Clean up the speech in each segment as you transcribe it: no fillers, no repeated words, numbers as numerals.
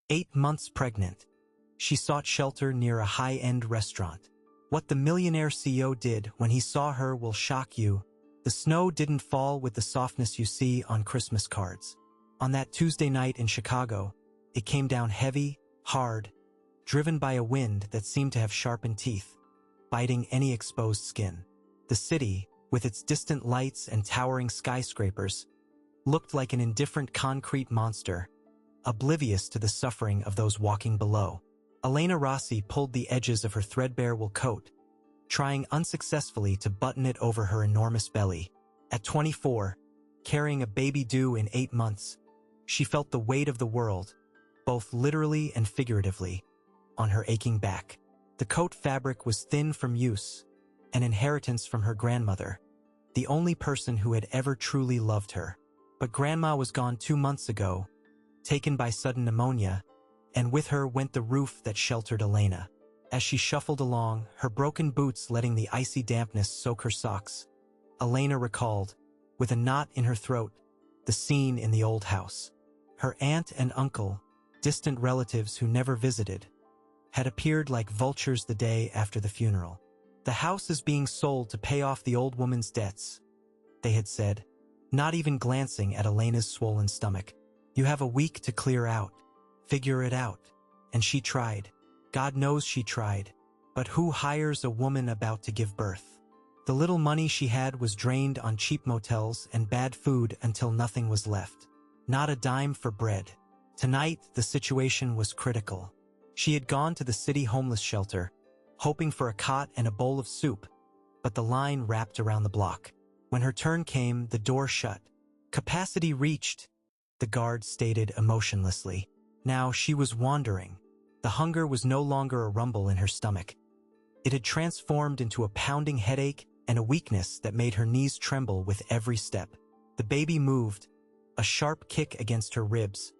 8 months pregnant. She sought shelter near a high-end restaurant. What the Millionaire CEO did when he saw her will shock you. The snow didn't fall with the softness you see on Christmas cards. On that Tuesday night in Chicago, it came down heavy, hard, driven by a wind that seemed to have sharpened teeth, biting any exposed skin. The city, with its distant lights and towering skyscrapers, looked like an indifferent concrete monster, oblivious to the suffering of those walking below. Elena Rossi pulled the edges of her threadbare wool coat, trying unsuccessfully to button it over her enormous belly. At 24, carrying a baby due in 8 months, she felt the weight of the world, both literally and figuratively, on her aching back. The coat fabric was thin from use, an inheritance from her grandmother, the only person who had ever truly loved her. But Grandma was gone 2 months ago, taken by sudden pneumonia, and with her went the roof that sheltered Elena. As she shuffled along, her broken boots letting the icy dampness soak her socks, Elena recalled, with a knot in her throat, the scene in the old house. Her aunt and uncle, distant relatives who never visited, had appeared like vultures the day after the funeral. "The house is being sold to pay off the old woman's debts," they had said, not even glancing at Elena's swollen stomach. "You have a week to clear out. Figure it out." And she tried. God knows she tried. But who hires a woman about to give birth? The little money she had was drained on cheap motels and bad food until nothing was left. Not a dime for bread. Tonight, the situation was critical. She had gone to the city homeless shelter, hoping for a cot and a bowl of soup, but the line wrapped around the block. When her turn came, the door shut. "Capacity reached," the guard stated emotionlessly. Now she was wandering. The hunger was no longer a rumble in her stomach. It had transformed into a pounding headache and a weakness that made her knees tremble with every step. The baby moved, a sharp kick against her ribs,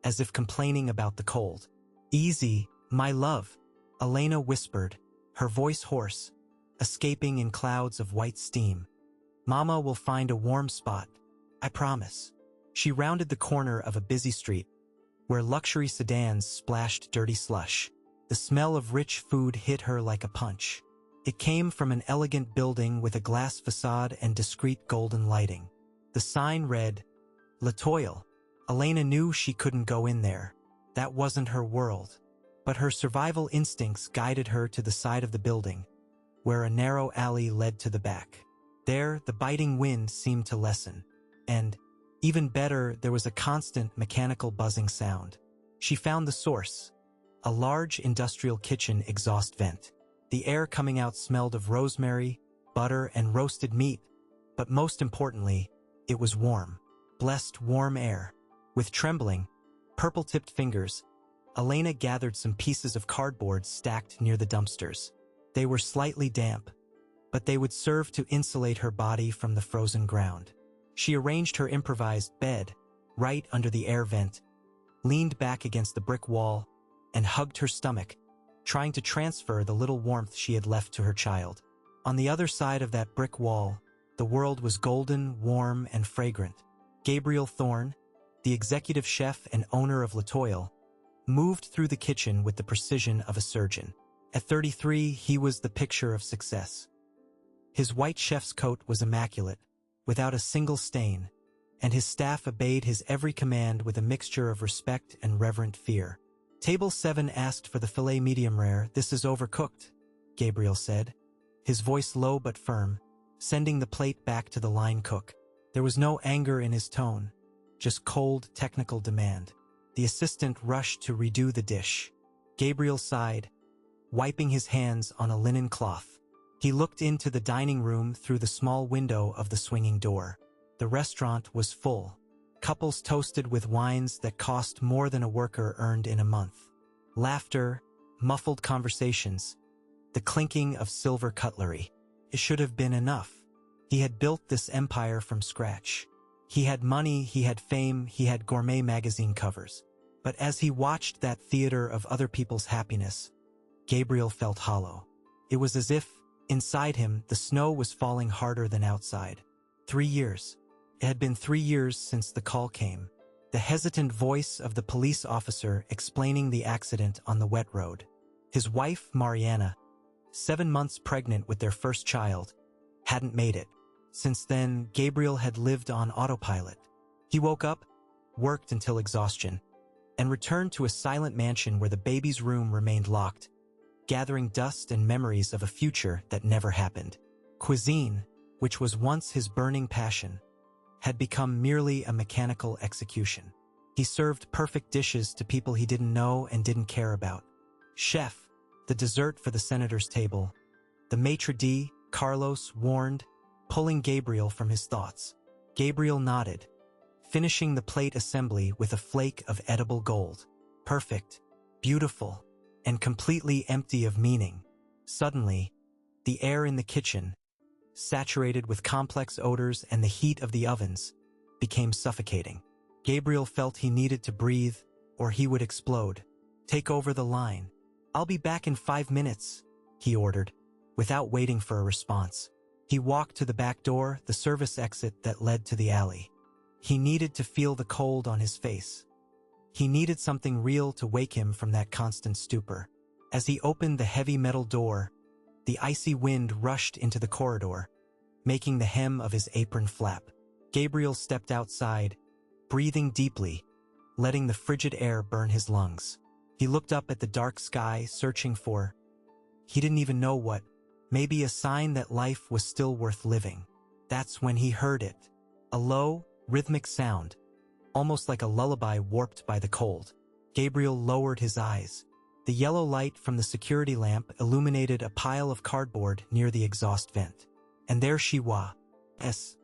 as if complaining about the cold. "Easy, my love," Elena whispered, her voice hoarse, escaping in clouds of white steam. "Mama will find a warm spot, I promise." She rounded the corner of a busy street, where luxury sedans splashed dirty slush. The smell of rich food hit her like a punch. It came from an elegant building with a glass facade and discreet golden lighting. The sign read, "La Toile." Elena knew she couldn't go in there. That wasn't her world. But her survival instincts guided her to the side of the building, where a narrow alley led to the back. There, the biting wind seemed to lessen. And, even better, there was a constant mechanical buzzing sound. She found the source, a large industrial kitchen exhaust vent. The air coming out smelled of rosemary, butter, and roasted meat, but most importantly, it was warm. Blessed warm air. With trembling, purple-tipped fingers, Elena gathered some pieces of cardboard stacked near the dumpsters. They were slightly damp, but they would serve to insulate her body from the frozen ground. She arranged her improvised bed right under the air vent, leaned back against the brick wall, and hugged her stomach, trying to transfer the little warmth she had left to her child. On the other side of that brick wall, the world was golden, warm, and fragrant. Gabriel Thorne, the executive chef and owner of La Toile, moved through the kitchen with the precision of a surgeon. At 33, he was the picture of success. His white chef's coat was immaculate, without a single stain, and his staff obeyed his every command with a mixture of respect and reverent fear. "Table 7 asked for the filet medium rare. This is overcooked," Gabriel said, his voice low but firm, sending the plate back to the line cook. There was no anger in his tone, just cold, technical demand. The assistant rushed to redo the dish. Gabriel sighed, wiping his hands on a linen cloth. He looked into the dining room through the small window of the swinging door. The restaurant was full. Couples toasted with wines that cost more than a worker earned in a month. Laughter, muffled conversations, the clinking of silver cutlery. It should have been enough. He had built this empire from scratch. He had money, he had fame, he had gourmet magazine covers. But as he watched that theater of other people's happiness, Gabriel felt hollow. It was as if, inside him, the snow was falling harder than outside. 3 years. It had been 3 years since the call came. the hesitant voice of the police officer explaining the accident on the wet road. His wife, Mariana, 7 months pregnant with their first child, hadn't made it. Since then, Gabriel had lived on autopilot. He woke up, worked until exhaustion, and returned to a silent mansion where the baby's room remained locked, gathering dust and memories of a future that never happened. Cuisine, which was once his burning passion, had become merely a mechanical execution. He served perfect dishes to people he didn't know and didn't care about. Chef, the dessert for the senator's table. The maitre d', Carlos, warned, pulling Gabriel from his thoughts. Gabriel nodded, finishing the plate assembly with a flake of edible gold. Perfect, beautiful, and completely empty of meaning. Suddenly, the air in the kitchen, saturated with complex odors and the heat of the ovens, became suffocating. Gabriel felt he needed to breathe, or he would explode. "Take over the line. I'll be back in 5 minutes," he ordered, without waiting for a response. He walked to the back door, the service exit that led to the alley. He needed to feel the cold on his face. He needed something real to wake him from that constant stupor. As he opened the heavy metal door, the icy wind rushed into the corridor, making the hem of his apron flap. Gabriel stepped outside, breathing deeply, letting the frigid air burn his lungs. He looked up at the dark sky, searching for, he didn't even know what, maybe a sign that life was still worth living. That's when he heard it. A low, rhythmic sound, almost like a lullaby warped by the cold. Gabriel lowered his eyes. The yellow light from the security lamp illuminated a pile of cardboard near the exhaust vent. And there she was,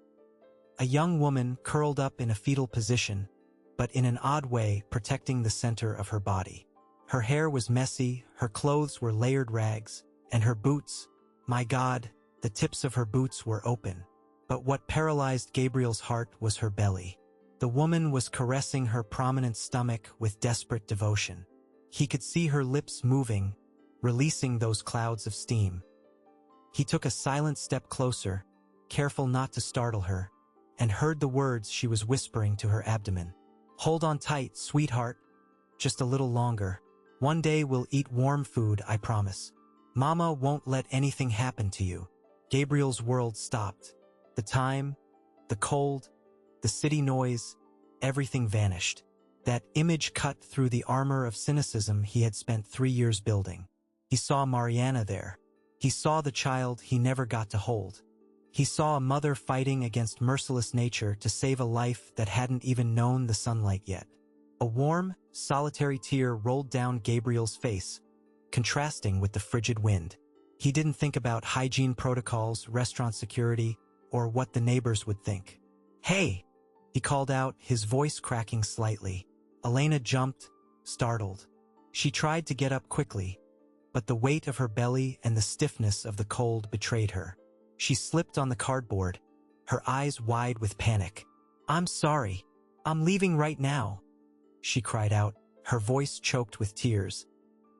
a young woman curled up in a fetal position, but in an odd way protecting the center of her body. Her hair was messy, her clothes were layered rags, and her boots, my God, the tips of her boots were open. But what paralyzed Gabriel's heart was her belly. The woman was caressing her prominent stomach with desperate devotion. He could see her lips moving, releasing those clouds of steam. He took a silent step closer, careful not to startle her, and heard the words she was whispering to her abdomen. "Hold on tight, sweetheart. Just a little longer. One day we'll eat warm food, I promise. Mama won't let anything happen to you." Gabriel's world stopped. The time, the cold, the city noise, everything vanished. That image cut through the armor of cynicism he had spent 3 years building. He saw Mariana there. He saw the child he never got to hold. He saw a mother fighting against merciless nature to save a life that hadn't even known the sunlight yet. A warm, solitary tear rolled down Gabriel's face, contrasting with the frigid wind. He didn't think about hygiene protocols, restaurant security, or what the neighbors would think. "Hey!" he called out, his voice cracking slightly. Elena jumped, startled. She tried to get up quickly, but the weight of her belly and the stiffness of the cold betrayed her. She slipped on the cardboard, her eyes wide with panic. "I'm sorry. I'm leaving right now," she cried out, her voice choked with tears.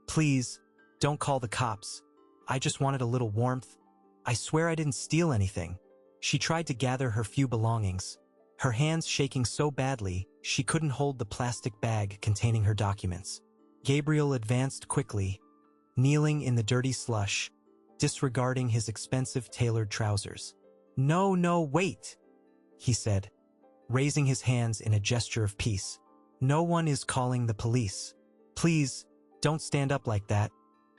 "Please, don't call the cops. I just wanted a little warmth. I swear I didn't steal anything." She tried to gather her few belongings, her hands shaking so badly she couldn't hold the plastic bag containing her documents. Gabriel advanced quickly, kneeling in the dirty slush, disregarding his expensive tailored trousers. No, wait," he said, raising his hands in a gesture of peace. "No one is calling the police. Please, don't stand up like that.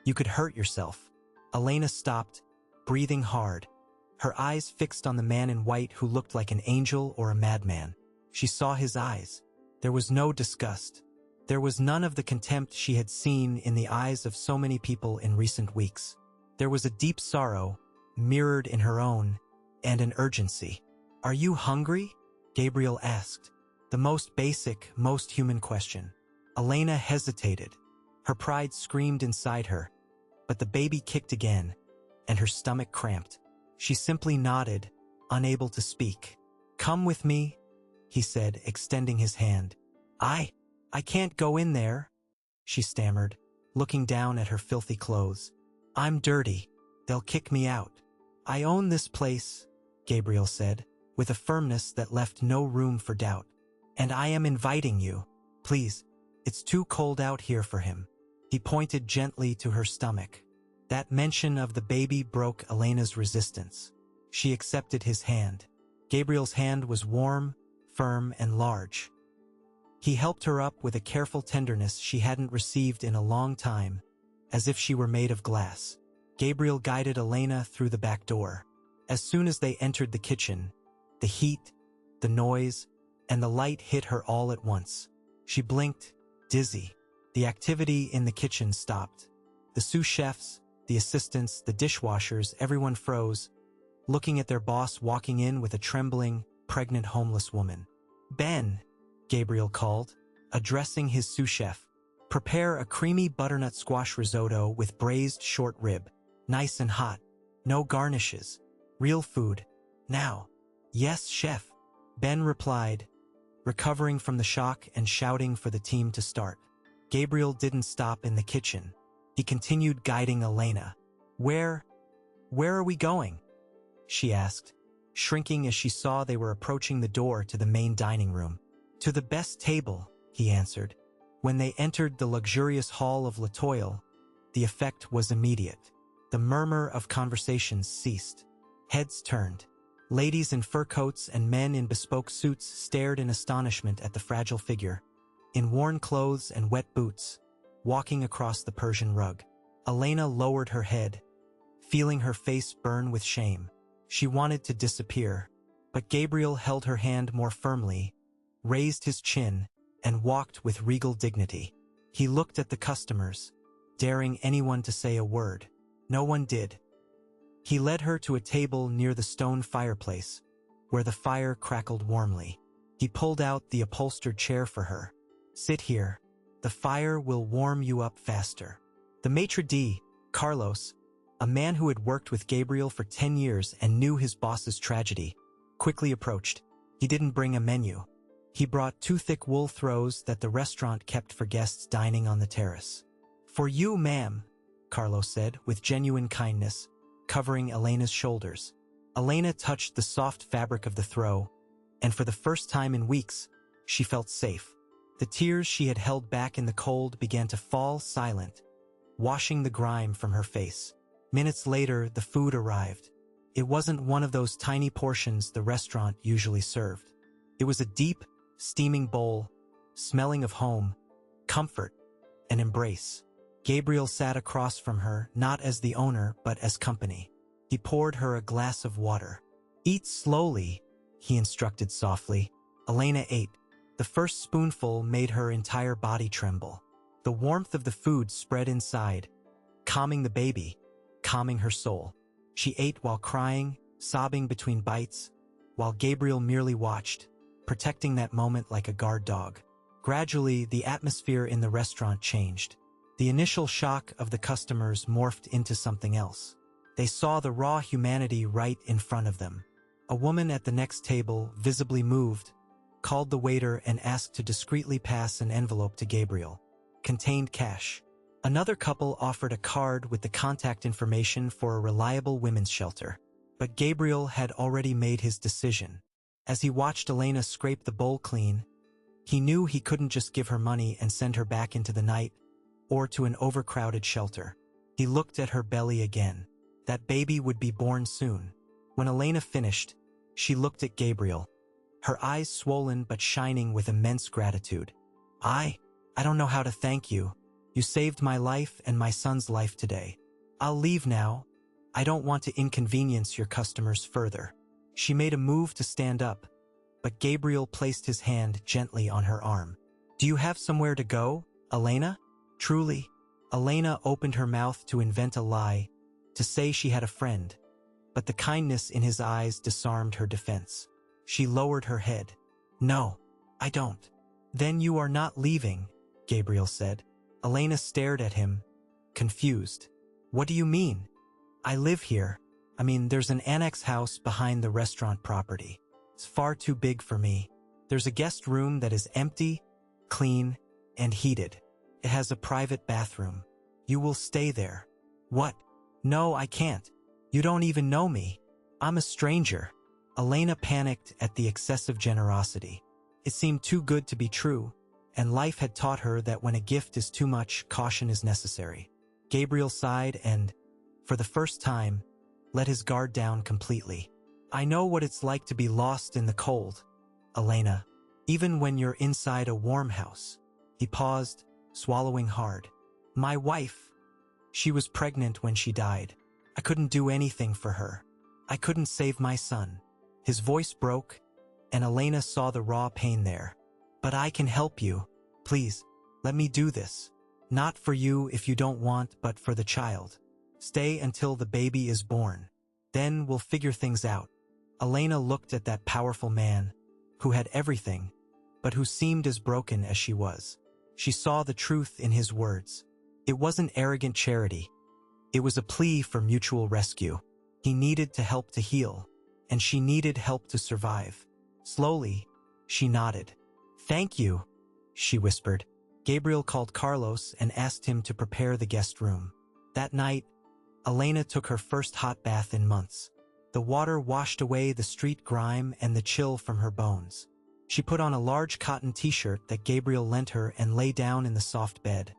You could hurt yourself." Elena stopped, breathing hard, her eyes fixed on the man in white who looked like an angel or a madman. She saw his eyes. There was no disgust. There was none of the contempt she had seen in the eyes of so many people in recent weeks. There was a deep sorrow, mirrored in her own, and an urgency. "Are you hungry?" Gabriel asked, the most basic, most human question. Elena hesitated. Her pride screamed inside her, but the baby kicked again, and her stomach cramped. She simply nodded, unable to speak. "Come with me," he said, extending his hand. I can't go in there," she stammered, looking down at her filthy clothes. "I'm dirty. They'll kick me out." "I own this place," Gabriel said, with a firmness that left no room for doubt. And I am inviting you. Please, it's too cold out here for him. He pointed gently to her stomach. That mention of the baby broke Elena's resistance. She accepted his hand. Gabriel's hand was warm, firm, and large. He helped her up with a careful tenderness she hadn't received in a long time, as if she were made of glass. Gabriel guided Elena through the back door. As soon as they entered the kitchen, the heat, the noise, and the light hit her all at once. She blinked, dizzy. The activity in the kitchen stopped. The sous chefs, the assistants, the dishwashers, everyone froze, looking at their boss walking in with a trembling, pregnant homeless woman. "Ben," Gabriel called, addressing his sous chef, "prepare a creamy butternut squash risotto with braised short rib. Nice and hot. No garnishes. Real food. Now." "Yes, chef," Ben replied, recovering from the shock and shouting for the team to start. Gabriel didn't stop in the kitchen. He continued guiding Elena. Where are we going?" she asked, shrinking as she saw they were approaching the door to the main dining room. "To the best table," he answered. When they entered the luxurious hall of Latoile, the effect was immediate. The murmur of conversations ceased. Heads turned. Ladies in fur coats and men in bespoke suits stared in astonishment at the fragile figure, in worn clothes and wet boots, walking across the Persian rug. Elena lowered her head, feeling her face burn with shame. She wanted to disappear, but Gabriel held her hand more firmly, raised his chin, and walked with regal dignity. He looked at the customers, daring anyone to say a word. No one did. He led her to a table near the stone fireplace, where the fire crackled warmly. He pulled out the upholstered chair for her. "Sit here. The fire will warm you up faster." The maitre d', Carlos, a man who had worked with Gabriel for 10 years and knew his boss's tragedy, quickly approached. He didn't bring a menu. He brought 2 thick wool throws that the restaurant kept for guests dining on the terrace. "For you, ma'am," Carlos said, with genuine kindness, covering Elena's shoulders. Elena touched the soft fabric of the throw, and for the first time in weeks, she felt safe. The tears she had held back in the cold began to fall silent, washing the grime from her face. Minutes later, the food arrived. It wasn't one of those tiny portions the restaurant usually served. It was a deep, steaming bowl, smelling of home, comfort, and embrace. Gabriel sat across from her, not as the owner, but as company. He poured her a glass of water. "Eat slowly," he instructed softly. Elena ate. The first spoonful made her entire body tremble. The warmth of the food spread inside, calming the baby, calming her soul. She ate while crying, sobbing between bites, while Gabriel merely watched, protecting that moment like a guard dog. Gradually, the atmosphere in the restaurant changed. The initial shock of the customers morphed into something else. They saw the raw humanity right in front of them. A woman at the next table, visibly moved, called the waiter and asked to discreetly pass an envelope to Gabriel. Contained cash. Another couple offered a card with the contact information for a reliable women's shelter. But Gabriel had already made his decision. As he watched Elena scrape the bowl clean, he knew he couldn't just give her money and send her back into the night, or to an overcrowded shelter. He looked at her belly again. That baby would be born soon. When Elena finished, she looked at Gabriel, her eyes swollen but shining with immense gratitude. I don't know how to thank you. You saved my life and my son's life today. I'll leave now. I don't want to inconvenience your customers further." She made a move to stand up, but Gabriel placed his hand gently on her arm. "Do you have somewhere to go, Elena? Truly?" Elena opened her mouth to invent a lie, to say she had a friend, but the kindness in his eyes disarmed her defense. She lowered her head. "No, I don't." "Then you are not leaving," Gabriel said. Elena stared at him, confused. "What do you mean?" "I live here. There's an annex house behind the restaurant property. It's far too big for me. There's a guest room that is empty, clean, and heated. It has a private bathroom. You will stay there." "What? No, I can't. You don't even know me. I'm a stranger." Elena panicked at the excessive generosity. It seemed too good to be true, and life had taught her that when a gift is too much, caution is necessary. Gabriel sighed and, for the first time, let his guard down completely. I know what it's like to be lost in the cold, Elena, even when you're inside a warm house. He paused, swallowing hard. My wife, she was pregnant when she died. I couldn't do anything for her. I couldn't save my son. His voice broke, and Elena saw the raw pain there. But I can help you. Please, let me do this. Not for you if you don't want, but for the child. Stay until the baby is born. Then we'll figure things out. Elena looked at that powerful man, who had everything, but who seemed as broken as she was. She saw the truth in his words. It wasn't arrogant charity. It was a plea for mutual rescue. He needed to help to heal, and she needed help to survive. Slowly, she nodded. Thank you, she whispered. Gabriel called Carlos and asked him to prepare the guest room. That night, Elena took her first hot bath in months. The water washed away the street grime and the chill from her bones. She put on a large cotton t-shirt that Gabriel lent her and lay down in the soft bed,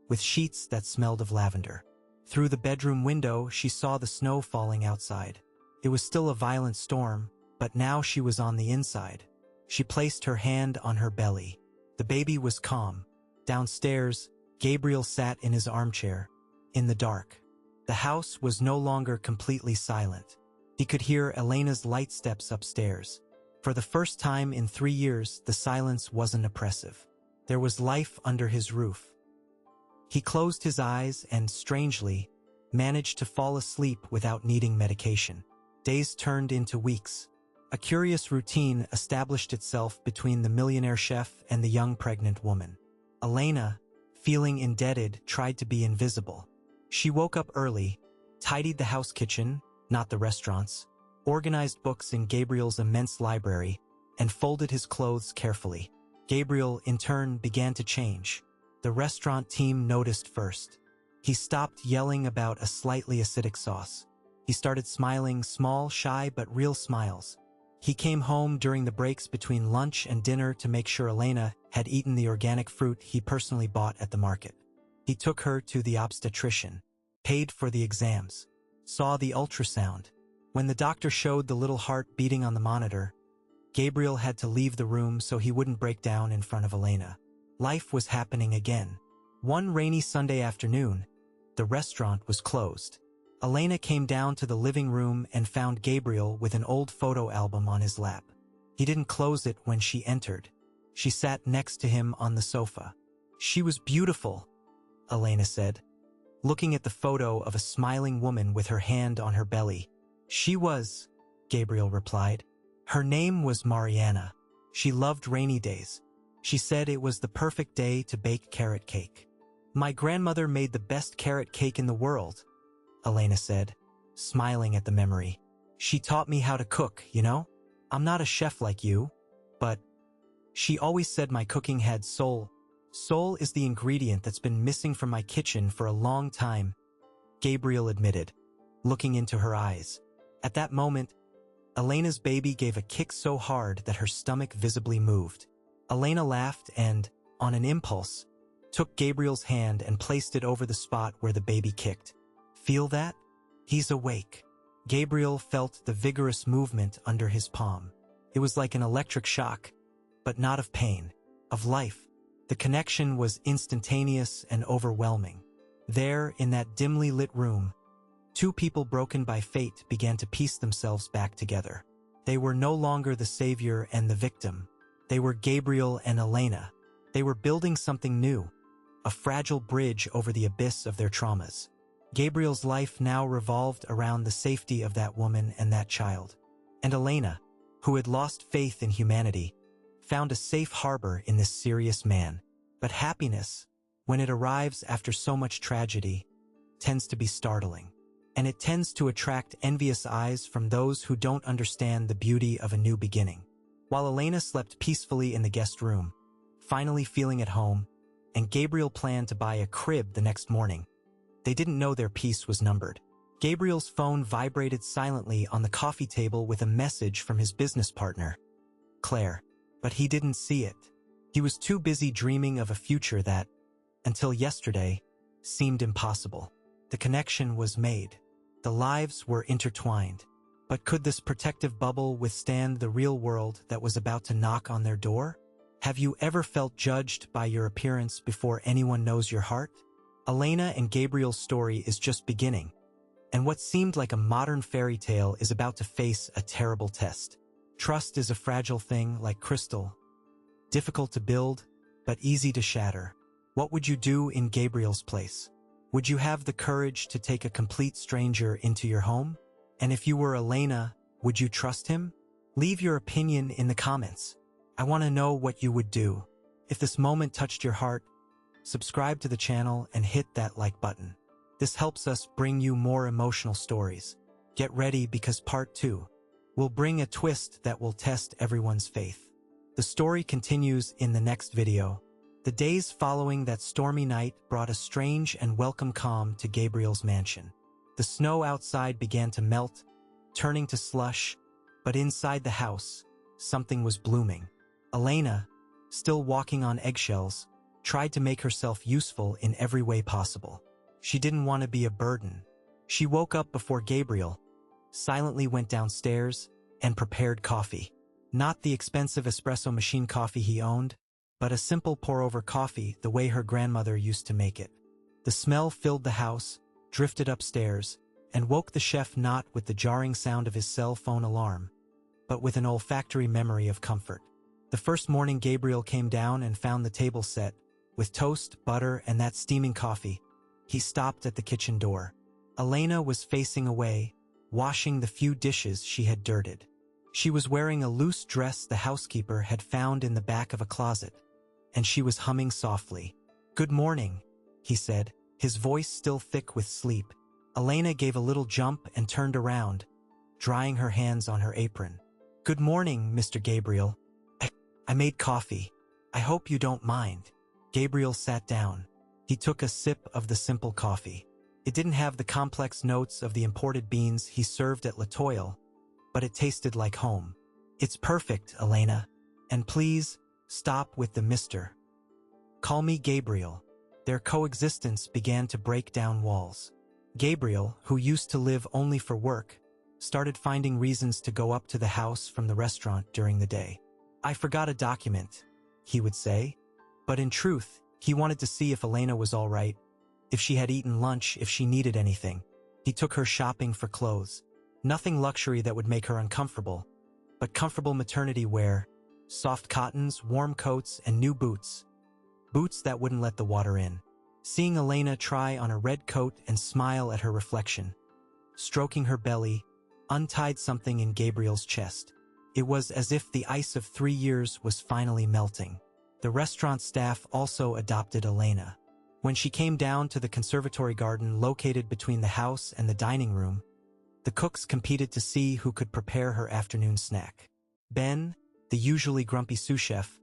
with sheets that smelled of lavender. Through the bedroom window, she saw the snow falling outside. It was still a violent storm, but now she was on the inside. She placed her hand on her belly. The baby was calm. Downstairs, Gabriel sat in his armchair, in the dark. The house was no longer completely silent. He could hear Elena's light steps upstairs. For the first time in 3 years, the silence wasn't oppressive. There was life under his roof. He closed his eyes and, strangely, managed to fall asleep without needing medication. Days turned into weeks. A curious routine established itself between the millionaire chef and the young pregnant woman. Elena, feeling indebted, tried to be invisible. She woke up early, tidied the house kitchen, not the restaurants, organized books in Gabriel's immense library, and folded his clothes carefully. Gabriel, in turn, began to change. The restaurant team noticed first. He stopped yelling about a slightly acidic sauce. He started smiling, small, shy, but real smiles. He came home during the breaks between lunch and dinner to make sure Elena had eaten the organic fruit he personally bought at the market. He took her to the obstetrician, paid for the exams, saw the ultrasound. When the doctor showed the little heart beating on the monitor, Gabriel had to leave the room so he wouldn't break down in front of Elena. Life was happening again. One rainy Sunday afternoon, the restaurant was closed. Elena came down to the living room and found Gabriel with an old photo album on his lap. He didn't close it when she entered. She sat next to him on the sofa. She was beautiful, Elena said, looking at the photo of a smiling woman with her hand on her belly. She was, Gabriel replied. Her name was Mariana. She loved rainy days. She said it was the perfect day to bake carrot cake. My grandmother made the best carrot cake in the world, Elena said, smiling at the memory. She taught me how to cook, you know? I'm not a chef like you, but she always said my cooking had soul. Soul is the ingredient that's been missing from my kitchen for a long time, Gabriel admitted, looking into her eyes. At that moment, Elena's baby gave a kick so hard that her stomach visibly moved. Elena laughed and, on an impulse, took Gabriel's hand and placed it over the spot where the baby kicked. Feel that? He's awake. Gabriel felt the vigorous movement under his palm. It was like an electric shock, but not of pain, of life. The connection was instantaneous and overwhelming. There, in that dimly lit room, two people broken by fate began to piece themselves back together. They were no longer the savior and the victim. They were Gabriel and Elena. They were building something new, a fragile bridge over the abyss of their traumas. Gabriel's life now revolved around the safety of that woman and that child. And Elena, who had lost faith in humanity, found a safe harbor in this serious man. But happiness, when it arrives after so much tragedy, tends to be startling. And it tends to attract envious eyes from those who don't understand the beauty of a new beginning. While Elena slept peacefully in the guest room, finally feeling at home, and Gabriel planned to buy a crib the next morning, they didn't know their piece was numbered. Gabriel's phone vibrated silently on the coffee table with a message from his business partner, Claire. but he didn't see it. He was too busy dreaming of a future that, until yesterday, seemed impossible. The connection was made. The lives were intertwined. But could this protective bubble withstand the real world that was about to knock on their door? Have you ever felt judged by your appearance before anyone knows your heart? Elena and Gabriel's story is just beginning, and what seemed like a modern fairy tale is about to face a terrible test. Trust is a fragile thing like crystal, difficult to build, but easy to shatter. What would you do in Gabriel's place? Would you have the courage to take a complete stranger into your home? And if you were Elena, would you trust him? Leave your opinion in the comments. I want to know what you would do. If this moment touched your heart, subscribe to the channel and hit that like button. This helps us bring you more emotional stories. Get ready because part 2 will bring a twist that will test everyone's faith. The story continues in the next video. The days following that stormy night brought a strange and welcome calm to Gabriel's mansion. The snow outside began to melt, turning to slush, but inside the house, something was blooming. Elena, still walking on eggshells, tried to make herself useful in every way possible. She didn't want to be a burden. She woke up before Gabriel, silently went downstairs, and prepared coffee. Not the expensive espresso machine coffee he owned, but a simple pour-over coffee the way her grandmother used to make it. The smell filled the house, drifted upstairs, and woke the chef not with the jarring sound of his cell phone alarm, but with an olfactory memory of comfort. The first morning Gabriel came down and found the table set, with toast, butter, and that steaming coffee. He stopped at the kitchen door. Elena was facing away, washing the few dishes she had dirted. She was wearing a loose dress the housekeeper had found in the back of a closet, and she was humming softly. "Good morning," he said, his voice still thick with sleep. Elena gave a little jump and turned around, drying her hands on her apron. "Good morning, Mr. Gabriel. I made coffee. I hope you don't mind." Gabriel sat down. He took a sip of the simple coffee. It didn't have the complex notes of the imported beans he served at La Toile, but it tasted like home. "It's perfect, Elena. And please, stop with the Mr. Call me Gabriel." Their coexistence began to break down walls. Gabriel, who used to live only for work, started finding reasons to go up to the house from the restaurant during the day. "I forgot a document," he would say. But in truth, he wanted to see if Elena was all right, if she had eaten lunch, if she needed anything. He took her shopping for clothes. Nothing luxury that would make her uncomfortable, but comfortable maternity wear, soft cottons, warm coats, and new boots. Boots that wouldn't let the water in. Seeing Elena try on a red coat and smile at her reflection, stroking her belly, untied something in Gabriel's chest. It was as if the ice of 3 years was finally melting. The restaurant staff also adopted Elena. When she came down to the conservatory garden located between the house and the dining room, the cooks competed to see who could prepare her afternoon snack. Ben, the usually grumpy sous chef,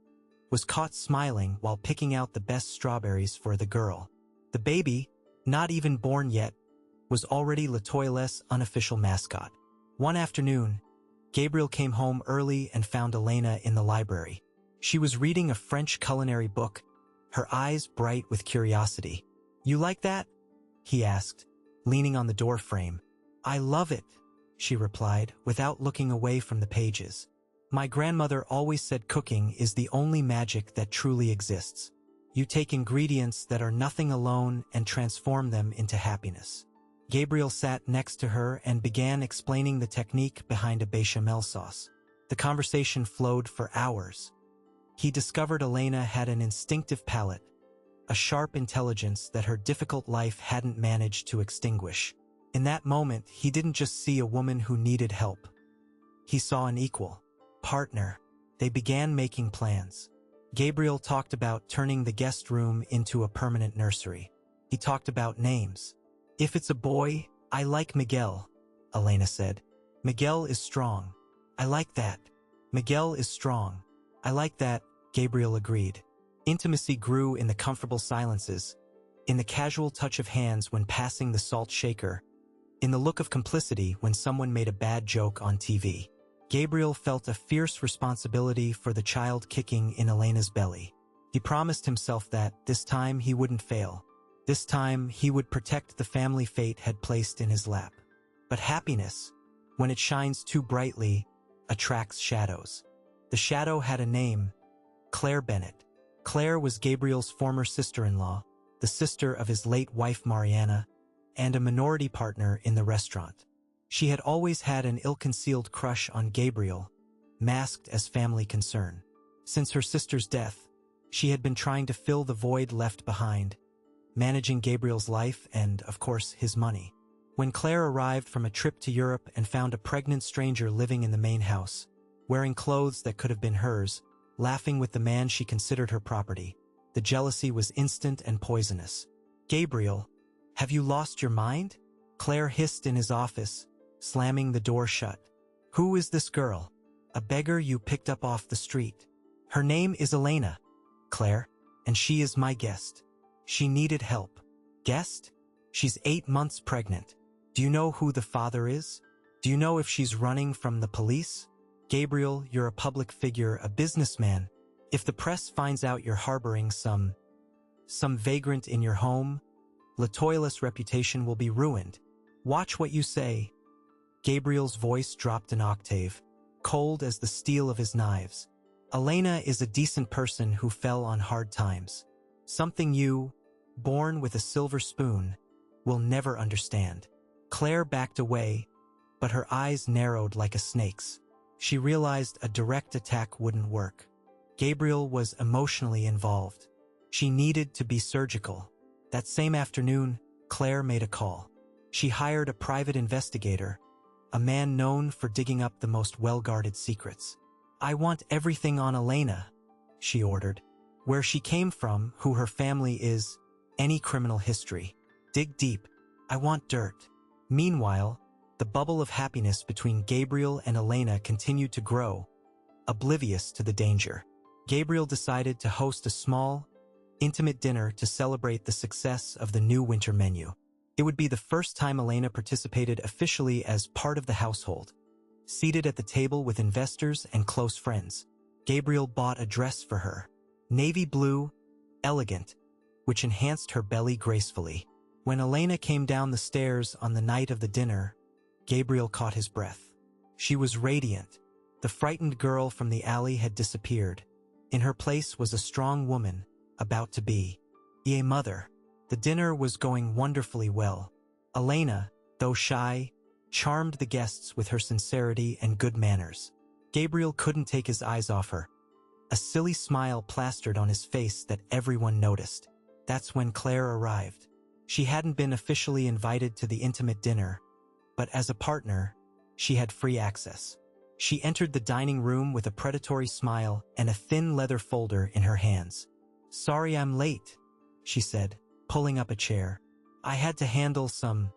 was caught smiling while picking out the best strawberries for the girl. The baby, not even born yet, was already La Toile's unofficial mascot. One afternoon, Gabriel came home early and found Elena in the library. She was reading a French culinary book, her eyes bright with curiosity. "You like that?" he asked, leaning on the door frame. "I love it," she replied, without looking away from the pages. "My grandmother always said cooking is the only magic that truly exists. You take ingredients that are nothing alone and transform them into happiness." Gabriel sat next to her and began explaining the technique behind a bechamel sauce. The conversation flowed for hours. He discovered Elena had an instinctive palate, a sharp intelligence that her difficult life hadn't managed to extinguish. In that moment, he didn't just see a woman who needed help. He saw an equal partner. They began making plans. Gabriel talked about turning the guest room into a permanent nursery. He talked about names. "If it's a boy, I like Miguel," Elena said. "Miguel is strong. I like that." "Miguel is strong. I like that," Gabriel agreed. Intimacy grew in the comfortable silences, in the casual touch of hands when passing the salt shaker, in the look of complicity when someone made a bad joke on TV. Gabriel felt a fierce responsibility for the child kicking in Elena's belly. He promised himself that, this time, he wouldn't fail. This time, he would protect the family fate had placed in his lap. But happiness, when it shines too brightly, attracts shadows. The shadow had a name: Claire Bennett. Claire was Gabriel's former sister-in-law, the sister of his late wife Mariana, and a minority partner in the restaurant. She had always had an ill-concealed crush on Gabriel, masked as family concern. Since her sister's death, she had been trying to fill the void left behind, managing Gabriel's life and, of course, his money. When Claire arrived from a trip to Europe and found a pregnant stranger living in the main house, wearing clothes that could have been hers, laughing with the man she considered her property, the jealousy was instant and poisonous. "Gabriel, have you lost your mind?" Claire hissed in his office, slamming the door shut. "Who is this girl? A beggar you picked up off the street." "Her name is Elena, Claire, and she is my guest. She needed help." "Guest? She's 8 months pregnant. Do you know who the father is? Do you know if she's running from the police?" "Gabriel, you're a public figure, a businessman. If the press finds out you're harboring some vagrant in your home, Latoila's reputation will be ruined. Watch what you say." Gabriel's voice dropped an octave, cold as the steel of his knives. "Elena is a decent person who fell on hard times. Something you, born with a silver spoon, will never understand." Claire backed away, but her eyes narrowed like a snake's. She realized a direct attack wouldn't work. Gabriel was emotionally involved. She needed to be surgical. That same afternoon, Claire made a call. She hired a private investigator, a man known for digging up the most well-guarded secrets. "I want everything on Elena," she ordered. "Where she came from, who her family is, any criminal history. Dig deep. I want dirt." Meanwhile, the bubble of happiness between Gabriel and Elena continued to grow, oblivious to the danger. Gabriel decided to host a small, intimate dinner to celebrate the success of the new winter menu. It would be the first time Elena participated officially as part of the household. Seated at the table with investors and close friends, Gabriel bought a dress for her. Navy blue, elegant, which enhanced her belly gracefully. When Elena came down the stairs on the night of the dinner, Gabriel caught his breath. She was radiant. The frightened girl from the alley had disappeared. In her place was a strong woman, about to be a mother. The dinner was going wonderfully well. Elena, though shy, charmed the guests with her sincerity and good manners. Gabriel couldn't take his eyes off her. A silly smile plastered on his face that everyone noticed. That's when Claire arrived. She hadn't been officially invited to the intimate dinner, but as a partner, she had free access. She entered the dining room with a predatory smile and a thin leather folder in her hands. "Sorry I'm late," she said, pulling up a chair. "I had to handle some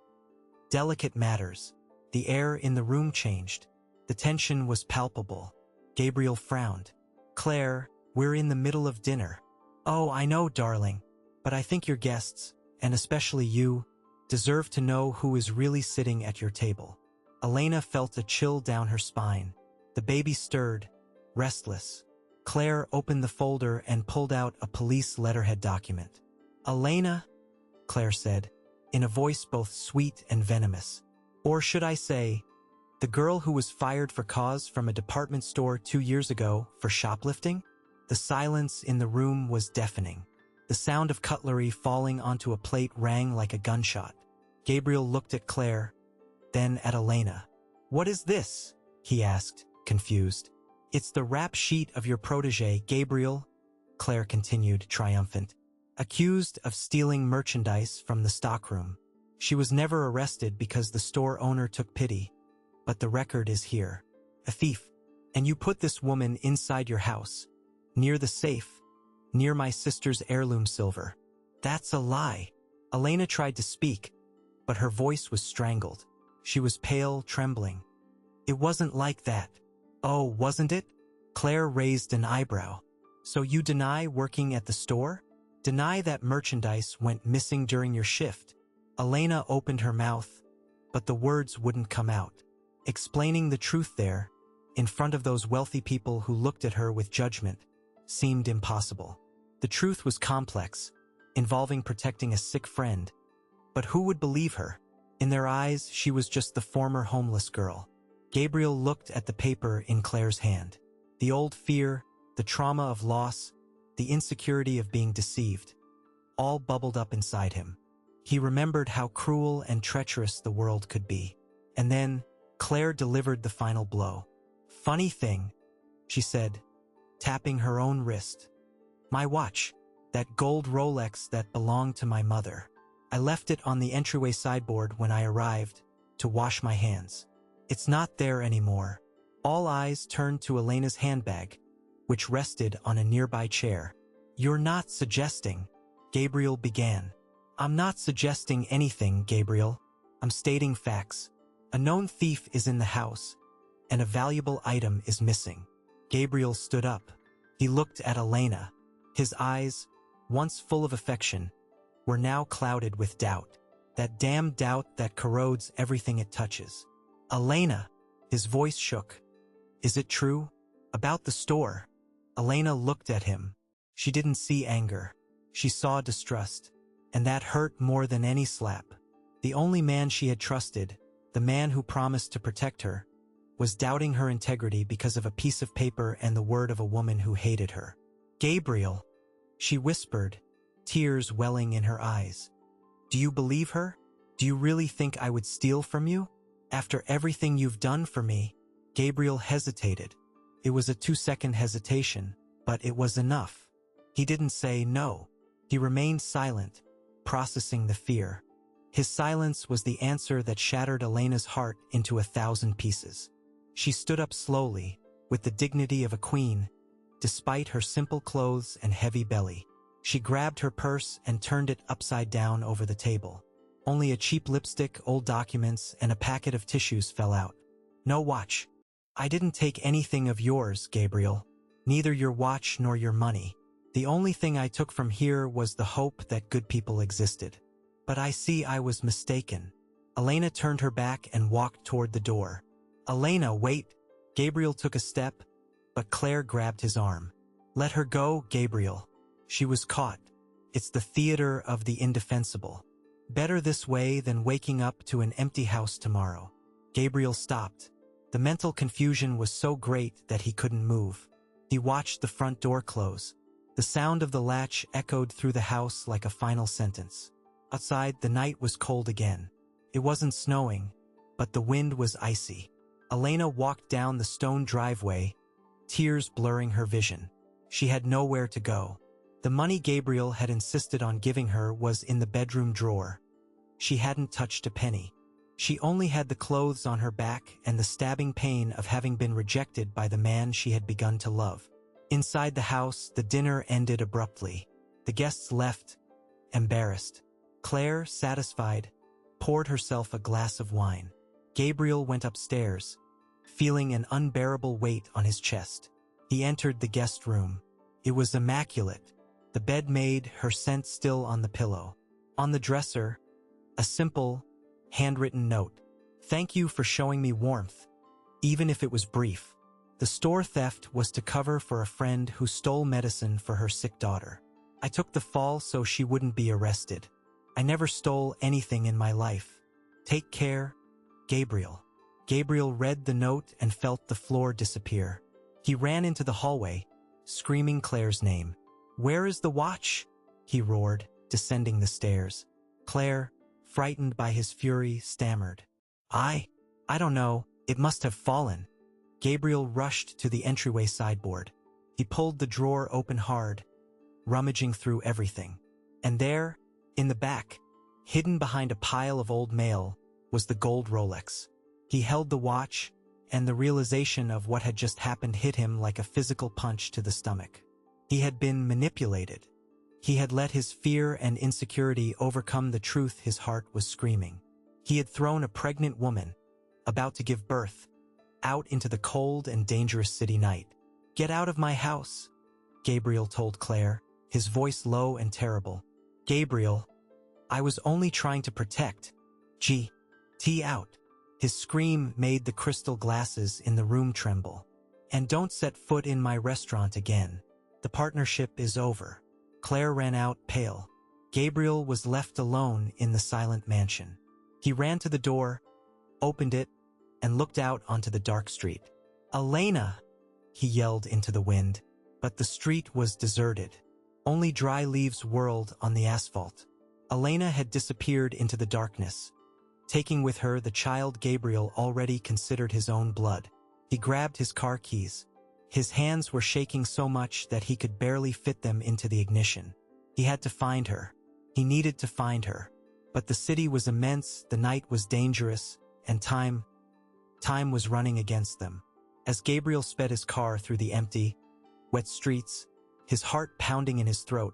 delicate matters." The air in the room changed. The tension was palpable. Gabriel frowned. "Claire, we're in the middle of dinner." "Oh, I know, darling, but I think your guests, and especially you, deserve to know who is really sitting at your table." Elena felt a chill down her spine. The baby stirred, restless. Claire opened the folder and pulled out a police letterhead document. "Elena," Claire said, in a voice both sweet and venomous. "Or should I say, the girl who was fired for cause from a department store 2 years ago for shoplifting?" The silence in the room was deafening. The sound of cutlery falling onto a plate rang like a gunshot. Gabriel looked at Claire, then at Elena. "What is this?" he asked, confused. "It's the rap sheet of your protégé, Gabriel," Claire continued, triumphant. "Accused of stealing merchandise from the stockroom. She was never arrested because the store owner took pity. But the record is here. A thief. And you put this woman inside your house, near the safe, near my sister's heirloom silver." "That's a lie." Elena tried to speak, but her voice was strangled. She was pale, trembling. "It wasn't like that." "Oh, wasn't it?" Claire raised an eyebrow. "So you deny working at the store? Deny that merchandise went missing during your shift?" Elena opened her mouth, but the words wouldn't come out. Explaining the truth there, in front of those wealthy people who looked at her with judgment, seemed impossible. The truth was complex, involving protecting a sick friend. But who would believe her? In their eyes, she was just the former homeless girl. Gabriel looked at the paper in Claire's hand. The old fear, the trauma of loss, the insecurity of being deceived, all bubbled up inside him. He remembered how cruel and treacherous the world could be. And then, Claire delivered the final blow. "Funny thing," she said, tapping her own wrist. "My watch, that gold Rolex that belonged to my mother. I left it on the entryway sideboard when I arrived to wash my hands. It's not there anymore." All eyes turned to Elena's handbag, which rested on a nearby chair. "You're not suggesting," Gabriel began. "I'm not suggesting anything, Gabriel. I'm stating facts. A known thief is in the house, and a valuable item is missing." Gabriel stood up. He looked at Elena. His eyes, once full of affection, were now clouded with doubt. That damned doubt that corrodes everything it touches. "Elena," his voice shook. "Is it true? About the store?" Elena looked at him. She didn't see anger. She saw distrust. And that hurt more than any slap. The only man she had trusted, the man who promised to protect her, was doubting her integrity because of a piece of paper and the word of a woman who hated her. "Gabriel," she whispered, tears welling in her eyes. "Do you believe her? Do you really think I would steal from you? After everything you've done for me?" Gabriel hesitated. It was a 2-second hesitation, but it was enough. He didn't say no. He remained silent, processing the fear. His silence was the answer that shattered Elena's heart into 1,000 pieces. She stood up slowly, with the dignity of a queen, despite her simple clothes and heavy belly. She grabbed her purse and turned it upside down over the table. Only a cheap lipstick, old documents, and a packet of tissues fell out. "No watch. I didn't take anything of yours, Gabriel. Neither your watch nor your money. The only thing I took from here was the hope that good people existed. But I see I was mistaken." Elena turned her back and walked toward the door. "Elena, wait!" Gabriel took a step, but Claire grabbed his arm. "Let her go, Gabriel. She was caught. It's the theater of the indefensible. Better this way than waking up to an empty house tomorrow." Gabriel stopped. The mental confusion was so great that he couldn't move. He watched the front door close. The sound of the latch echoed through the house like a final sentence. Outside, the night was cold again. It wasn't snowing, but the wind was icy. Elena walked down the stone driveway, tears blurring her vision. She had nowhere to go. The money Gabriel had insisted on giving her was in the bedroom drawer. She hadn't touched a penny. She only had the clothes on her back and the stabbing pain of having been rejected by the man she had begun to love. Inside the house, the dinner ended abruptly. The guests left, embarrassed. Claire, satisfied, poured herself a glass of wine. Gabriel went upstairs, feeling an unbearable weight on his chest. He entered the guest room. It was immaculate. The bed made, her scent still on the pillow. On the dresser, a simple, handwritten note. "Thank you for showing me warmth, even if it was brief." The store theft was to cover for a friend who stole medicine for her sick daughter. "I took the fall so she wouldn't be arrested. I never stole anything in my life. Take care, Gabriel." Gabriel read the note and felt the floor disappear. He ran into the hallway, screaming Claire's name. "Where is the watch?" he roared, descending the stairs. Claire, frightened by his fury, stammered. I don't know, it must have fallen." Gabriel rushed to the entryway sideboard. He pulled the drawer open hard, rummaging through everything. And there, in the back, hidden behind a pile of old mail, was the gold Rolex. He held the watch, and the realization of what had just happened hit him like a physical punch to the stomach. He had been manipulated. He had let his fear and insecurity overcome the truth his heart was screaming. He had thrown a pregnant woman, about to give birth, out into the cold and dangerous city night. "Get out of my house," Gabriel told Claire, his voice low and terrible. "Gabriel, I was only trying to protect. T out." His scream made the crystal glasses in the room tremble. And don't set foot in my restaurant again. The partnership is over. Claire ran out, pale. Gabriel was left alone in the silent mansion. He ran to the door, opened it, and looked out onto the dark street. "Elena!" he yelled into the wind. But the street was deserted. Only dry leaves whirled on the asphalt. Elena had disappeared into the darkness, taking with her the child Gabriel already considered his own blood. He grabbed his car keys. His hands were shaking so much that he could barely fit them into the ignition. He had to find her. He needed to find her. But the city was immense, the night was dangerous, and time was running against them. As Gabriel sped his car through the empty, wet streets, his heart pounding in his throat,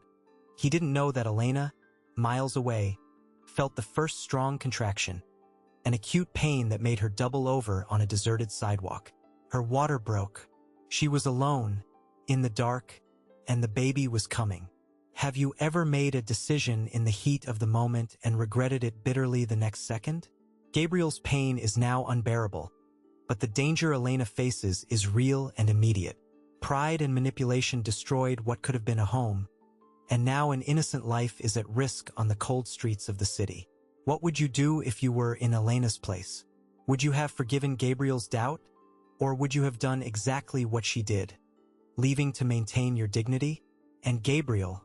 he didn't know that Elena, miles away, felt the first strong contraction, an acute pain that made her double over on a deserted sidewalk. Her water broke. She was alone, in the dark, and the baby was coming. Have you ever made a decision in the heat of the moment and regretted it bitterly the next second? Gabriel's pain is now unbearable, but the danger Elena faces is real and immediate. Pride and manipulation destroyed what could have been a home, and now an innocent life is at risk on the cold streets of the city. What would you do if you were in Elena's place? Would you have forgiven Gabriel's doubt? Or would you have done exactly what she did, leaving to maintain your dignity? And Gabriel,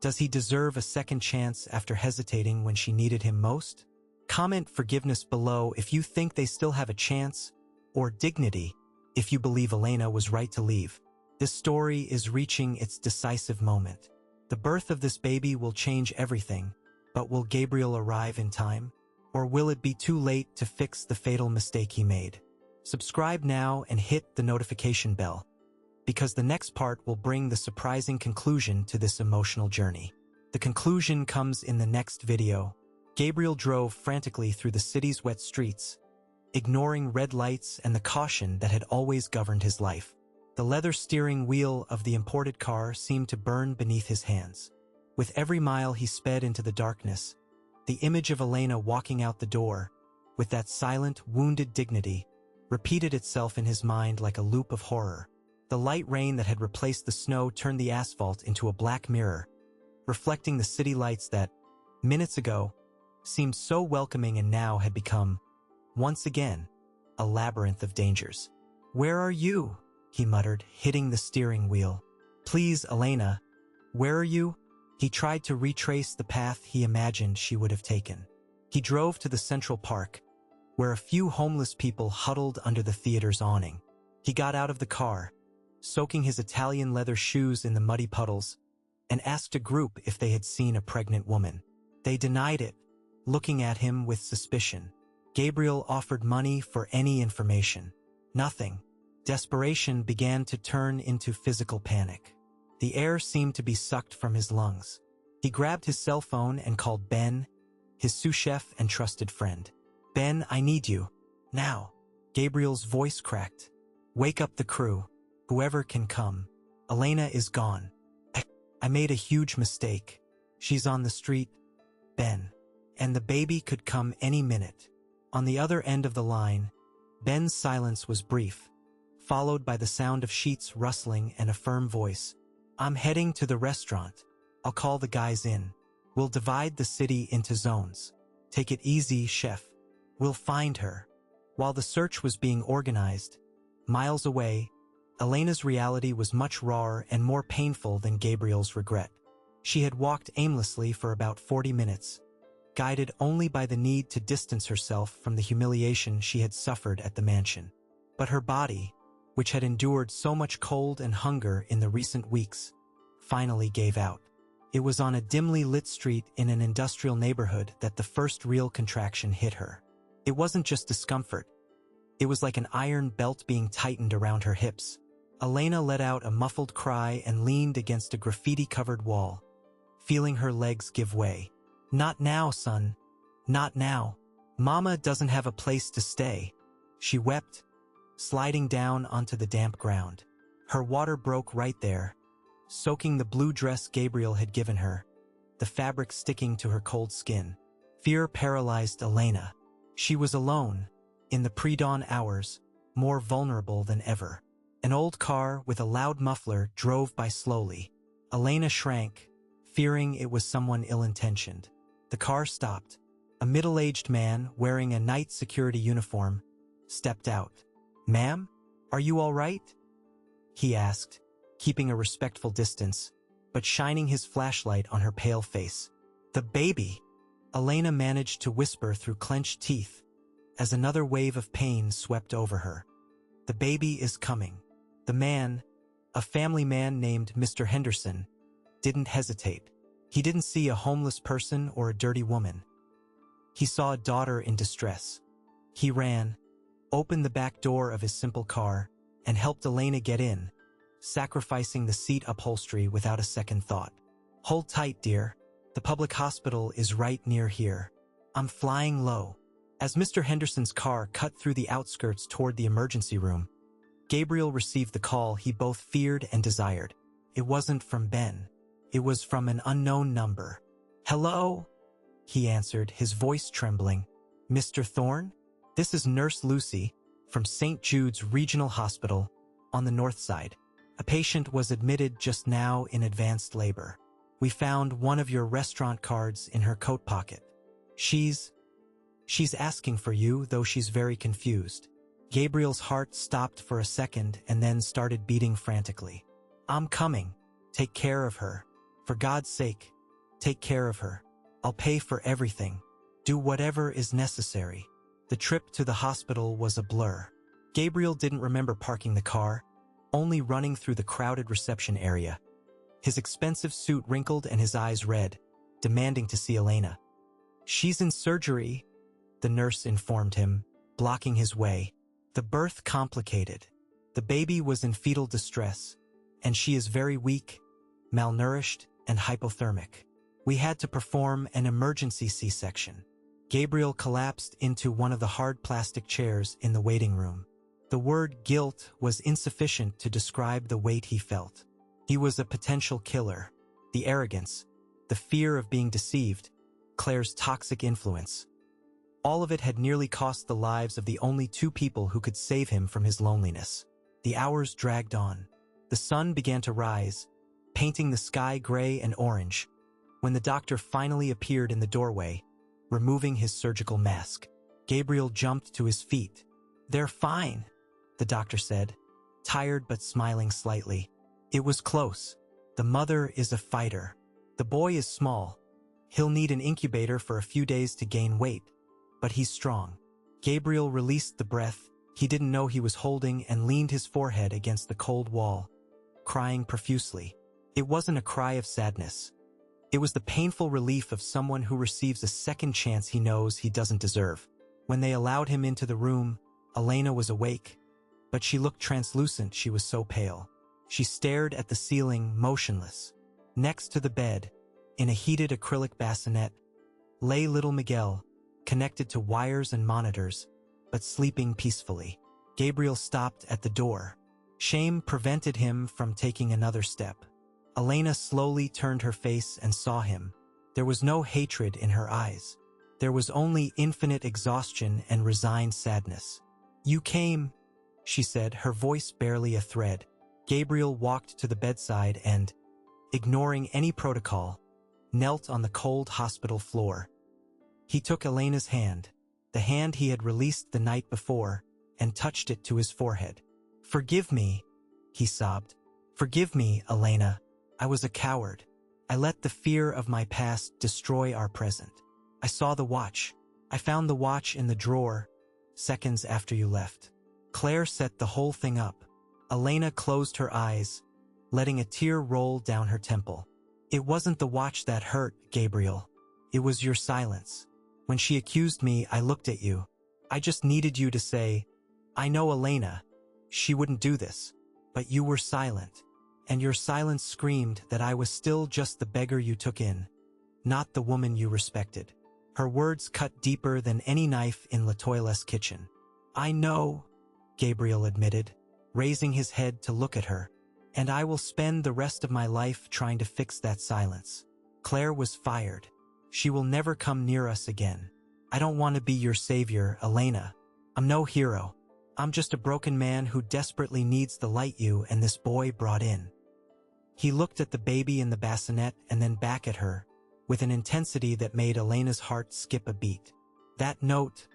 does he deserve a second chance after hesitating when she needed him most? Comment forgiveness below if you think they still have a chance, or dignity if you believe Elena was right to leave. This story is reaching its decisive moment. The birth of this baby will change everything, but will Gabriel arrive in time? Or will it be too late to fix the fatal mistake he made? Subscribe now and hit the notification bell, because the next part will bring the surprising conclusion to this emotional journey. The conclusion comes in the next video. Gabriel drove frantically through the city's wet streets, ignoring red lights and the caution that had always governed his life. The leather steering wheel of the imported car seemed to burn beneath his hands. With every mile he sped into the darkness, the image of Elena walking out the door, with that silent, wounded dignity, repeated itself in his mind like a loop of horror. The light rain that had replaced the snow turned the asphalt into a black mirror, reflecting the city lights that, minutes ago, seemed so welcoming and now had become, once again, a labyrinth of dangers. "Where are you?" he muttered, hitting the steering wheel. "Please, Elena, where are you?" He tried to retrace the path he imagined she would have taken. He drove to the Central Park, where a few homeless people huddled under the theater's awning. He got out of the car, soaking his Italian leather shoes in the muddy puddles, and asked a group if they had seen a pregnant woman. They denied it, looking at him with suspicion. Gabriel offered money for any information. Nothing. Desperation began to turn into physical panic. The air seemed to be sucked from his lungs. He grabbed his cell phone and called Ben, his sous chef and trusted friend. "Ben, I need you. Now." Gabriel's voice cracked. "Wake up the crew. Whoever can come. Elena is gone. I made a huge mistake. She's on the street, Ben. And the baby could come any minute." On the other end of the line, Ben's silence was brief, followed by the sound of sheets rustling and a firm voice. "I'm heading to the restaurant. I'll call the guys in. We'll divide the city into zones. Take it easy, chef. We'll find her." While the search was being organized, miles away, Elena's reality was much rawer and more painful than Gabriel's regret. She had walked aimlessly for about 40 minutes, guided only by the need to distance herself from the humiliation she had suffered at the mansion. But her body, which had endured so much cold and hunger in the recent weeks, finally gave out. It was on a dimly lit street in an industrial neighborhood that the first real contraction hit her. It wasn't just discomfort. It was like an iron belt being tightened around her hips. Elena let out a muffled cry and leaned against a graffiti-covered wall, feeling her legs give way. "Not now, son. Not now. Mama doesn't have a place to stay," she wept, sliding down onto the damp ground. Her water broke right there, soaking the blue dress Gabriel had given her, the fabric sticking to her cold skin. Fear paralyzed Elena. She was alone, in the pre-dawn hours, more vulnerable than ever. An old car with a loud muffler drove by slowly. Elena shrank, fearing it was someone ill-intentioned. The car stopped. A middle-aged man wearing a night security uniform stepped out. "Ma'am, are you all right?" he asked, keeping a respectful distance, but shining his flashlight on her pale face. "The baby," Elena managed to whisper through clenched teeth, as another wave of pain swept over her. "The baby is coming." The man, a family man named Mr. Henderson, didn't hesitate. He didn't see a homeless person or a dirty woman. He saw a daughter in distress. He ran, opened the back door of his simple car, and helped Elena get in, sacrificing the seat upholstery without a second thought. "Hold tight, dear. The public hospital is right near here. I'm flying low." As Mr. Henderson's car cut through the outskirts toward the emergency room, Gabriel received the call he both feared and desired. It wasn't from Ben. It was from an unknown number. "Hello?" he answered, his voice trembling. "Mr. Thorne? This is Nurse Lucy from St. Jude's Regional Hospital on the north side. A patient was admitted just now in advanced labor. We found one of your restaurant cards in her coat pocket. She's asking for you, though she's very confused." Gabriel's heart stopped for a second and then started beating frantically. "I'm coming. Take care of her. For God's sake, take care of her. I'll pay for everything. Do whatever is necessary." The trip to the hospital was a blur. Gabriel didn't remember parking the car, only running through the crowded reception area. His expensive suit wrinkled and his eyes red, demanding to see Elena. "She's in surgery," the nurse informed him, blocking his way. "The birth complicated. The baby was in fetal distress, and she is very weak, malnourished, and hypothermic. We had to perform an emergency C-section." Gabriel collapsed into one of the hard plastic chairs in the waiting room. The word guilt was insufficient to describe the weight he felt. He was a potential killer. The arrogance, the fear of being deceived, Claire's toxic influence. All of it had nearly cost the lives of the only two people who could save him from his loneliness. The hours dragged on. The sun began to rise, painting the sky gray and orange, when the doctor finally appeared in the doorway, removing his surgical mask. Gabriel jumped to his feet. "They're fine," the doctor said, tired but smiling slightly. "It was close. The mother is a fighter. The boy is small. He'll need an incubator for a few days to gain weight, but he's strong." Gabriel released the breath he didn't know he was holding and leaned his forehead against the cold wall, crying profusely. It wasn't a cry of sadness. It was the painful relief of someone who receives a second chance he knows he doesn't deserve. When they allowed him into the room, Elena was awake, but she looked translucent. She was so pale. She stared at the ceiling, motionless. Next to the bed, in a heated acrylic bassinet, lay little Miguel, connected to wires and monitors, but sleeping peacefully. Gabriel stopped at the door. Shame prevented him from taking another step. Elena slowly turned her face and saw him. There was no hatred in her eyes. There was only infinite exhaustion and resigned sadness. "You came," she said, her voice barely a thread. Gabriel walked to the bedside and, ignoring any protocol, knelt on the cold hospital floor. He took Elena's hand, the hand he had released the night before, and touched it to his forehead. "Forgive me," he sobbed. "Forgive me, Elena. I was a coward. I let the fear of my past destroy our present. I saw the watch. I found the watch in the drawer, seconds after you left." Claire set the whole thing up. Elena closed her eyes, letting a tear roll down her temple. "It wasn't the watch that hurt, Gabriel. It was your silence. When she accused me, I looked at you. I just needed you to say, 'I know Elena. She wouldn't do this.' But you were silent. And your silence screamed that I was still just the beggar you took in, not the woman you respected." Her words cut deeper than any knife in Latoile's kitchen. "I know," Gabriel admitted, raising his head to look at her, "and I will spend the rest of my life trying to fix that silence." Claire was fired. "She will never come near us again. I don't want to be your savior, Elena. I'm no hero. I'm just a broken man who desperately needs the light you and this boy brought in." He looked at the baby in the bassinet and then back at her, with an intensity that made Elena's heart skip a beat. "That note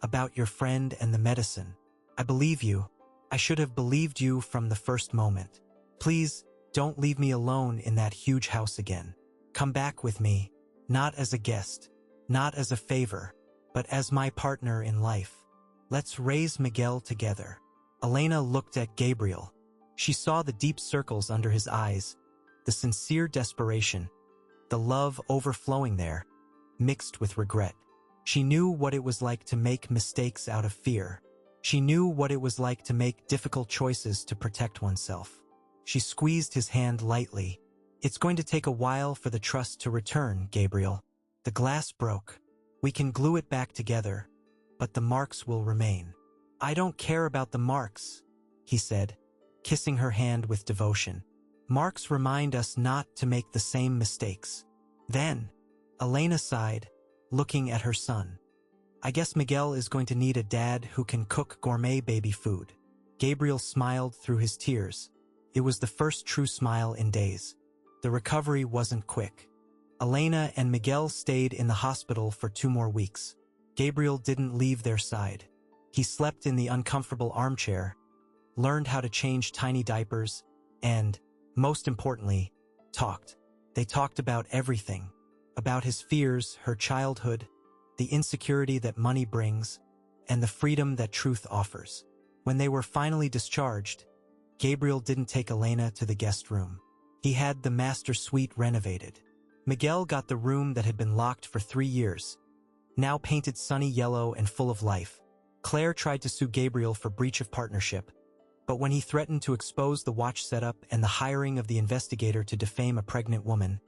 about your friend and the medicine. I believe you. I should have believed you from the first moment. Please, don't leave me alone in that huge house again. Come back with me, not as a guest, not as a favor, but as my partner in life. Let's raise Miguel together." Elena looked at Gabriel. She saw the deep circles under his eyes, the sincere desperation, the love overflowing there, mixed with regret. She knew what it was like to make mistakes out of fear. She knew what it was like to make difficult choices to protect oneself. She squeezed his hand lightly. "It's going to take a while for the trust to return, Gabriel. The glass broke. We can glue it back together, but the marks will remain." "I don't care about the marks," he said, kissing her hand with devotion. "Marks remind us not to make the same mistakes." Then, Elena sighed, looking at her son. "I guess Miguel is going to need a dad who can cook gourmet baby food." Gabriel smiled through his tears. It was the first true smile in days. The recovery wasn't quick. Elena and Miguel stayed in the hospital for 2 more weeks. Gabriel didn't leave their side. He slept in the uncomfortable armchair, learned how to change tiny diapers, and, most importantly, talked. They talked about everything. About his fears, her childhood, the insecurity that money brings, and the freedom that truth offers. When they were finally discharged, Gabriel didn't take Elena to the guest room. He had the master suite renovated. Miguel got the room that had been locked for 3 years, now painted sunny yellow and full of life. Claire tried to sue Gabriel for breach of partnership, but when he threatened to expose the watch setup and the hiring of the investigator to defame a pregnant woman,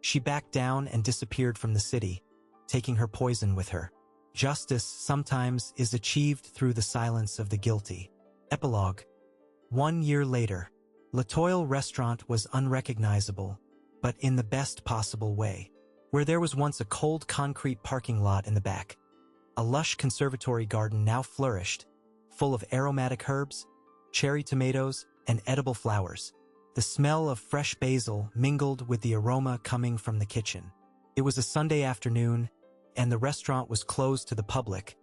she backed down and disappeared from the city, taking her poison with her. Justice sometimes is achieved through the silence of the guilty. Epilogue. 1 year later, L'Etoile restaurant was unrecognizable, but in the best possible way. Where there was once a cold concrete parking lot in the back, a lush conservatory garden now flourished, full of aromatic herbs, cherry tomatoes, and edible flowers. The smell of fresh basil mingled with the aroma coming from the kitchen. It was a Sunday afternoon, and the restaurant was closed to the public,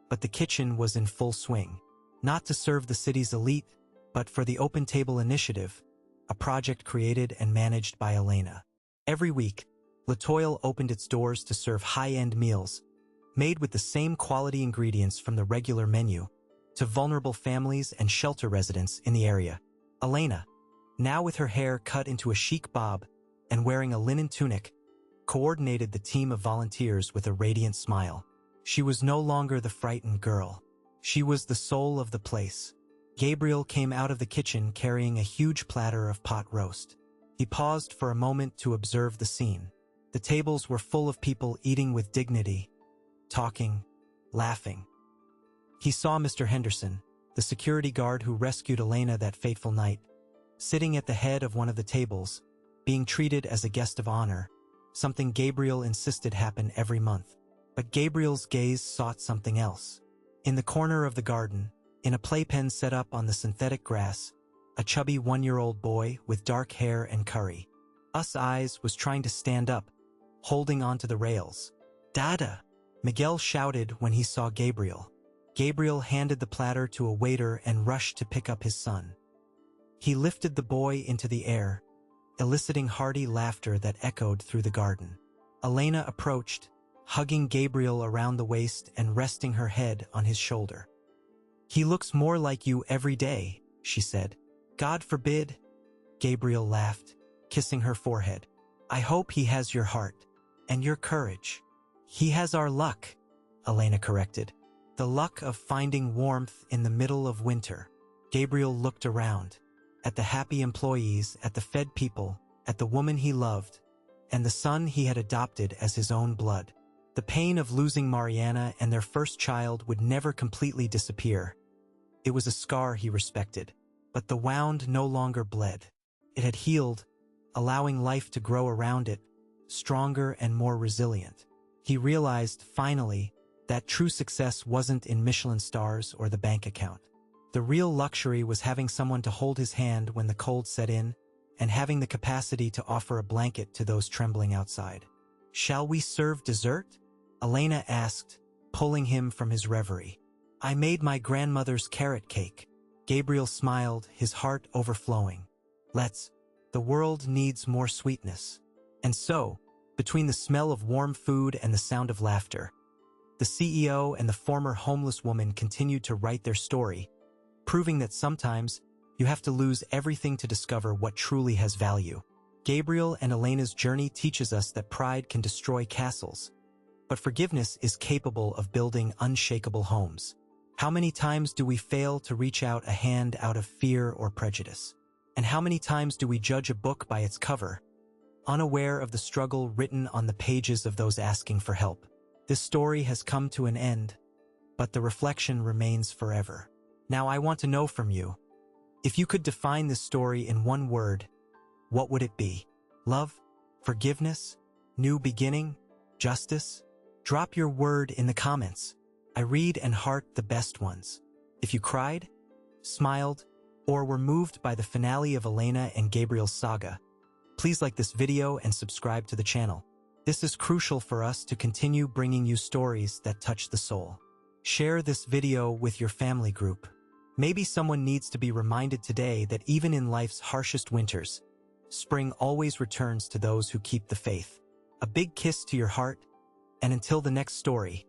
but the kitchen was in full swing. Not to serve the city's elite, but for the Open Table Initiative, a project created and managed by Elena. Every week, L'Etoile opened its doors to serve high-end meals, made with the same quality ingredients from the regular menu, to vulnerable families and shelter residents in the area. Elena, now with her hair cut into a chic bob and wearing a linen tunic, coordinated the team of volunteers with a radiant smile. She was no longer the frightened girl. She was the soul of the place. Gabriel came out of the kitchen carrying a huge platter of pot roast. He paused for a moment to observe the scene. The tables were full of people eating with dignity, talking, laughing. He saw Mr. Henderson, the security guard who rescued Elena that fateful night, sitting at the head of one of the tables, being treated as a guest of honor, something Gabriel insisted happen every month. But Gabriel's gaze sought something else. In the corner of the garden, in a playpen set up on the synthetic grass, a chubby 1-year-old boy with dark hair and curry. Eyes was trying to stand up, holding onto the rails. "Dada!" Miguel shouted when he saw Gabriel. Gabriel handed the platter to a waiter and rushed to pick up his son. He lifted the boy into the air, eliciting hearty laughter that echoed through the garden. Elena approached, hugging Gabriel around the waist and resting her head on his shoulder. "He looks more like you every day," she said. "God forbid," Gabriel laughed, kissing her forehead. "I hope he has your heart, and your courage." "He has our luck," Elena corrected. "The luck of finding warmth in the middle of winter." Gabriel looked around, at the happy employees, at the fed people, at the woman he loved, and the son he had adopted as his own blood. The pain of losing Mariana and their first child would never completely disappear. It was a scar he respected, but the wound no longer bled. It had healed, allowing life to grow around it, stronger and more resilient. He realized, finally, that true success wasn't in Michelin stars or the bank account. The real luxury was having someone to hold his hand when the cold set in, and having the capacity to offer a blanket to those trembling outside. "Shall we serve dessert?" Elena asked, pulling him from his reverie. "I made my grandmother's carrot cake." Gabriel smiled, his heart overflowing. "Let's. The world needs more sweetness." And so, between the smell of warm food and the sound of laughter, the CEO and the former homeless woman continued to write their story, proving that sometimes you have to lose everything to discover what truly has value. Gabriel and Elena's journey teaches us that pride can destroy castles, but forgiveness is capable of building unshakable homes. How many times do we fail to reach out a hand out of fear or prejudice? And how many times do we judge a book by its cover, unaware of the struggle written on the pages of those asking for help? This story has come to an end, but the reflection remains forever. Now I want to know from you, if you could define this story in one word, what would it be? Love? Forgiveness? New beginning? Justice? Drop your word in the comments. I read and heart the best ones. If you cried, smiled, or were moved by the finale of Elena and Gabriel's saga, please like this video and subscribe to the channel. This is crucial for us to continue bringing you stories that touch the soul. Share this video with your family group. Maybe someone needs to be reminded today that even in life's harshest winters, spring always returns to those who keep the faith. A big kiss to your heart, and until the next story,